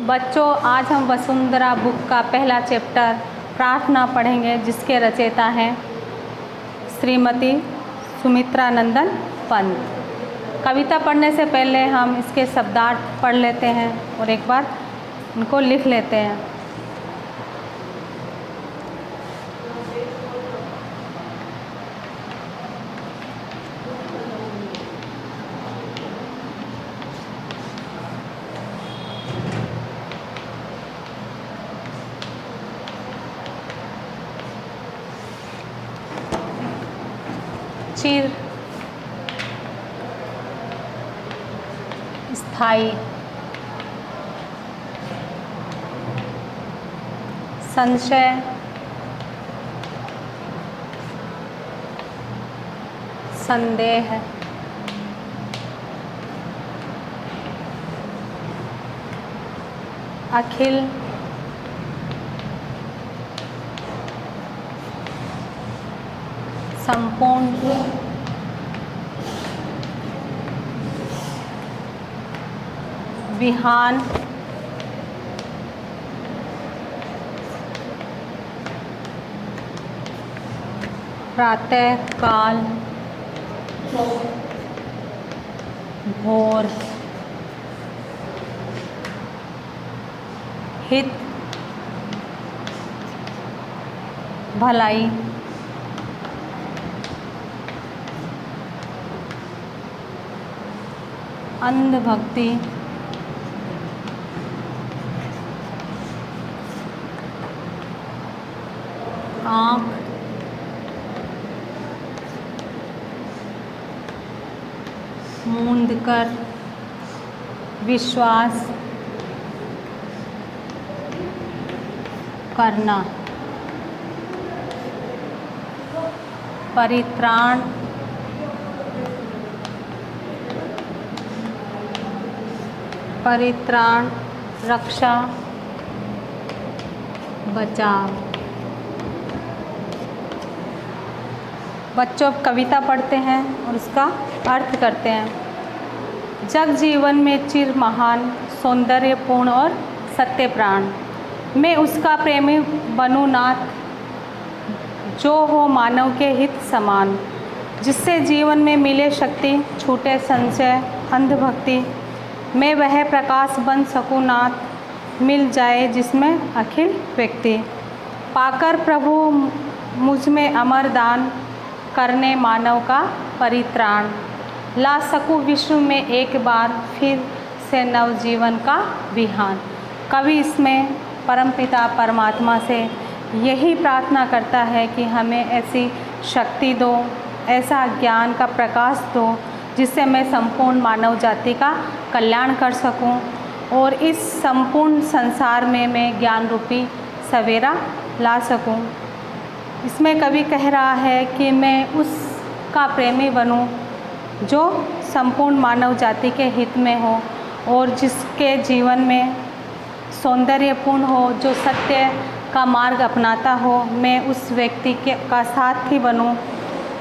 बच्चों, आज हम वसुंधरा बुक का पहला चैप्टर प्रार्थना पढ़ेंगे, जिसके रचयिता हैं श्रीमती सुमित्रा नंदन पंत। कविता पढ़ने से पहले हम इसके शब्दार्थ पढ़ लेते हैं और एक बार उनको लिख लेते हैं। चिर स्थायी संशय संदेह अखिल संपूर्ण विहान प्रातः काल भोर हित भलाई अंधभक्ति आँख मूंद कर विश्वास करना परित्राण परित्राण रक्षा बचाव। बच्चों, अब कविता पढ़ते हैं और उसका अर्थ करते हैं। जग जीवन में चिर महान सौंदर्यपूर्ण और सत्य प्राण, मैं उसका प्रेमी बनूं नाथ, जो हो मानव के हित समान, जिससे जीवन में मिले शक्ति छूटे संशय अंधभक्ति, मैं वह प्रकाश बन सकूं नाथ, मिल जाए जिसमें अखिल व्यक्ति, पाकर प्रभु मुझ में अमर दान, करने मानव का परित्राण, ला सकूं विश्व में एक बार फिर से नवजीवन का विहान। कवि इसमें परमपिता परमात्मा से यही प्रार्थना करता है कि हमें ऐसी शक्ति दो, ऐसा ज्ञान का प्रकाश दो, जिससे मैं संपूर्ण मानव जाति का कल्याण कर सकूं और इस संपूर्ण संसार में मैं ज्ञान रूपी सवेरा ला सकूं। इसमें कवि कह रहा है कि मैं उसका प्रेमी बनूं जो संपूर्ण मानव जाति के हित में हो और जिसके जीवन में सौंदर्यपूर्ण हो, जो सत्य का मार्ग अपनाता हो। मैं उस व्यक्ति का साथी बनूं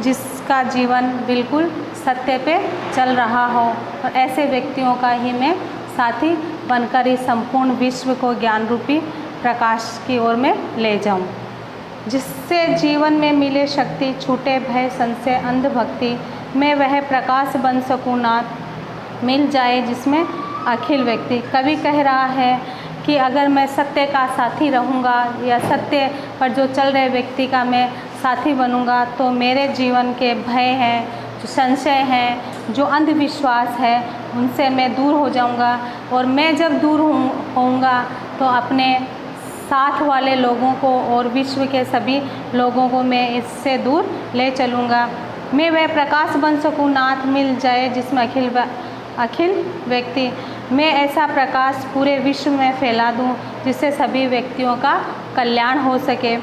जिसका जीवन बिल्कुल सत्य पे चल रहा हो, और ऐसे व्यक्तियों का ही मैं साथी बनकर इस संपूर्ण विश्व को ज्ञान रूपी प्रकाश की ओर में ले जाऊं, जिससे जीवन में मिले शक्ति छूटे भय संशय अंधभक्ति, मैं वह प्रकाश बन सकूं नाथ, मिल जाए जिसमें अखिल व्यक्ति। कवि कह रहा है कि अगर मैं सत्य का साथी रहूँगा या सत्य पर जो चल रहे व्यक्ति का मैं साथी बनूँगा, तो मेरे जीवन के भय हैं, जो संशय हैं, जो अंधविश्वास है, उनसे मैं दूर हो जाऊँगा। और मैं जब दूर होऊंगा तो अपने साथ वाले लोगों को और विश्व के सभी लोगों को मैं इससे दूर ले चलूँगा। मैं वह प्रकाश बन सकूँ नाथ, मिल जाए जिसमें अखिल व्यक्ति, मैं ऐसा प्रकाश पूरे विश्व में फैला दूँ जिससे सभी व्यक्तियों का कल्याण हो सके।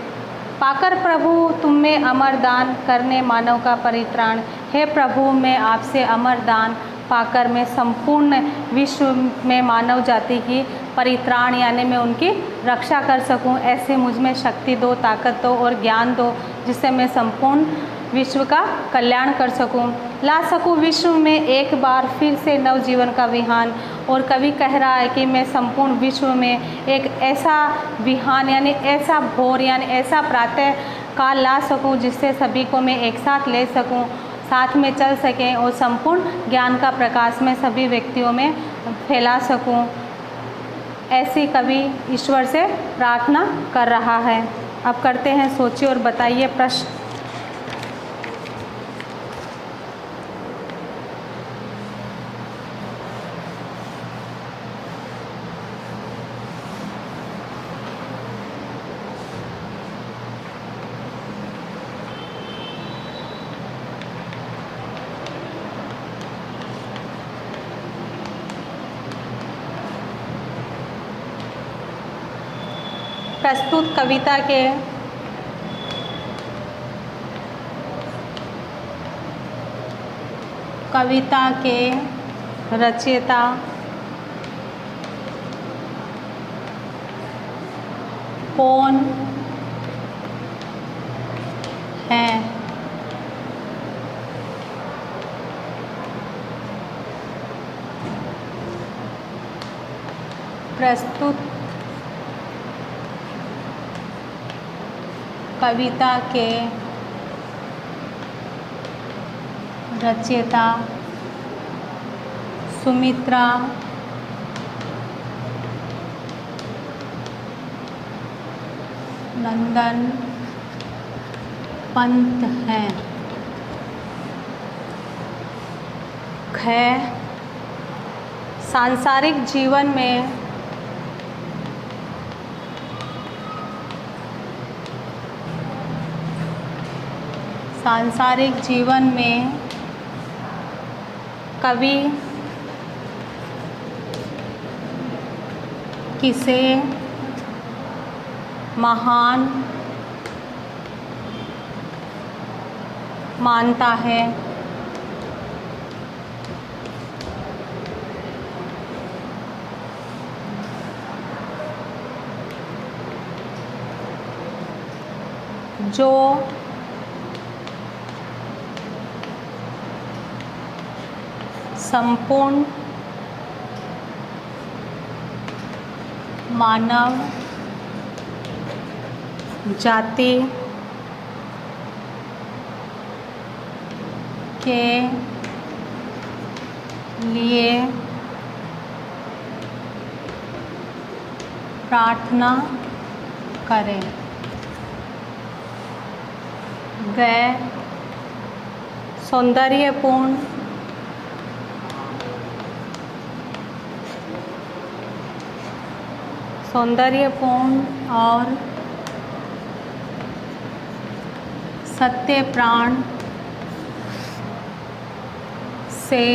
पाकर प्रभु तुम में अमर दान, करने मानव का परित्राण, हे प्रभु मैं आपसे अमर दान पाकर मैं संपूर्ण विश्व में मानव जाति की परित्राण यानी मैं उनकी रक्षा कर सकूं। ऐसे मुझ में शक्ति दो, ताकत दो और ज्ञान दो, जिससे मैं संपूर्ण विश्व का कल्याण कर सकूं, ला सकूं विश्व में एक बार फिर से नवजीवन का विहान और कवि कह रहा है कि मैं संपूर्ण विश्व में एक ऐसा विहान यानी ऐसा भोर यानी ऐसा प्रातः काल ला सकूं जिससे सभी को मैं एक साथ ले सकूं, साथ में चल सकें और संपूर्ण ज्ञान का प्रकाश मैं सभी व्यक्तियों में फैला सकूं। ऐसी कवि ईश्वर से प्रार्थना कर रहा है। अब करते हैं सोचिए और बताइए प्रश्न। प्रस्तुत कविता के रचयिता कौन हैं? प्रस्तुत कविता के रचयिता सुमित्रा नंदन पंत हैं। ख सांसारिक जीवन में कवि किसे महान मानता है? जो संपूर्ण मानव जाति के लिए प्रार्थना करें। वह सौंदर्यपूर्ण और सत्य प्राण से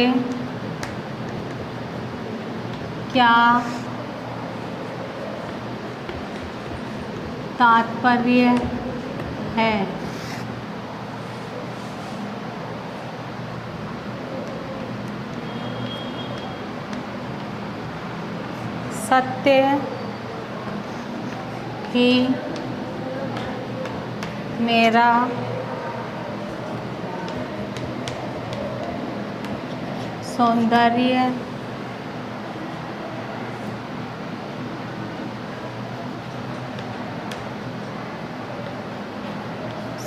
क्या तात्पर्य है? सत्य ही मेरा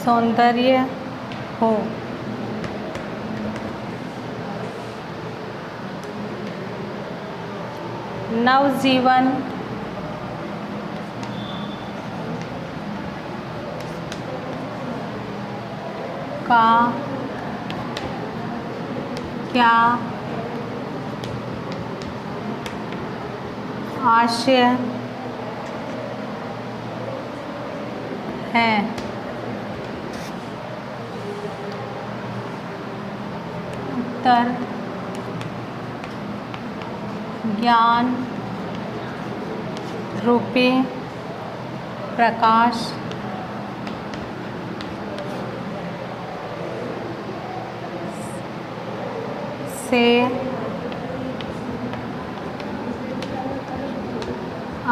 सौंदर्य हो। नवजीवन का क्या आशय है? उत्तर ज्ञान रूपी प्रकाश से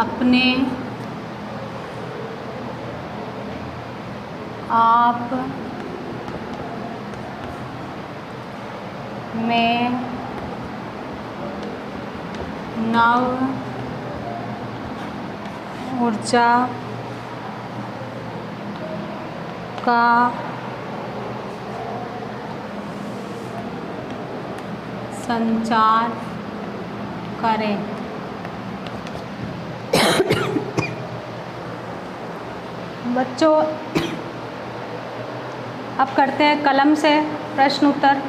अपने आप में नव ऊर्जा का संचार करें। बच्चों, अब करते हैं कलम से प्रश्न उत्तर।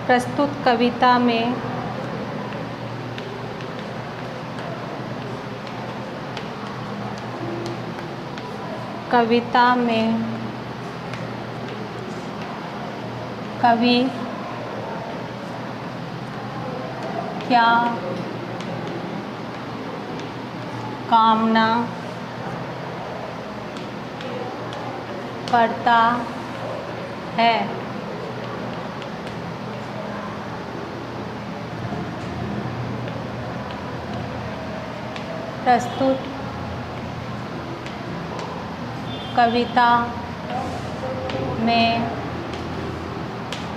प्रस्तुत कविता में कवि क्या कामना करता है। प्रस्तुत कविता में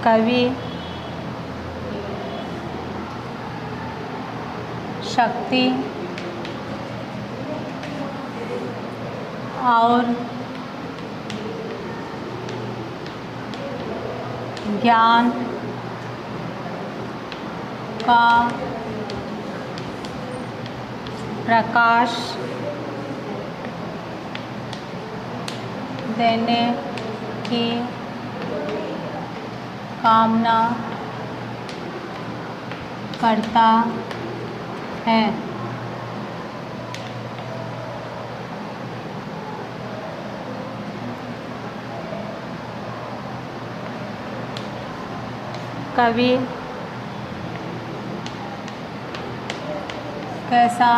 कवि शक्ति और ज्ञान का प्रकाश देने की कामना करता है। कवि कैसा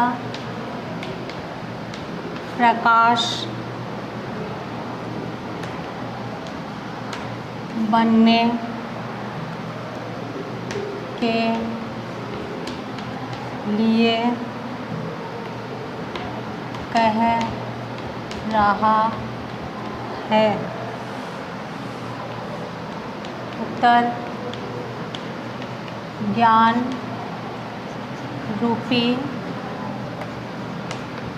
प्रकाश बनने के लिए कह रहा है। उत्तर ज्ञान रूपी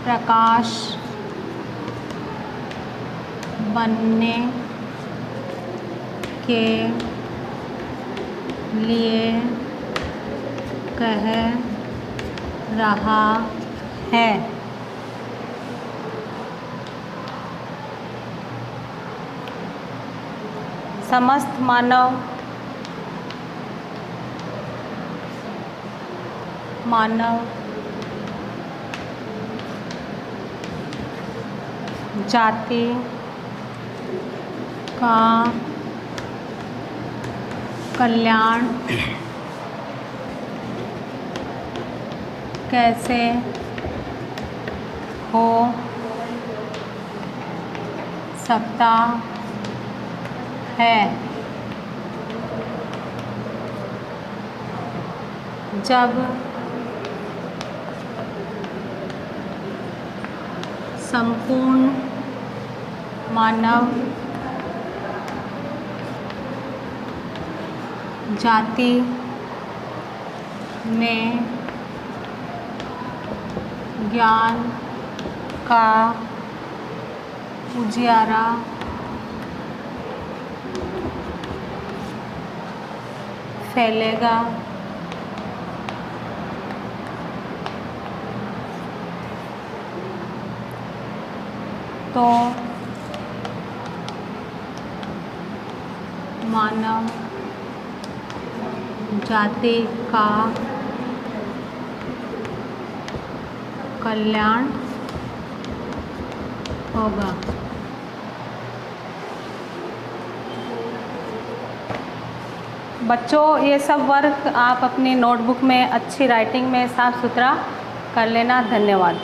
प्रकाश बनने के लिए कह रहा है। समस्त मानव जाति का कल्याण कैसे हो सकता है, जब संपूर्ण मानव जाति में ज्ञान का उजियारा फैलेगा। तो मानव जाति का कल्याण होगा। बच्चों ये सब वर्क आप अपनी नोटबुक में अच्छी राइटिंग में साफ़ सुथरा कर लेना। धन्यवाद।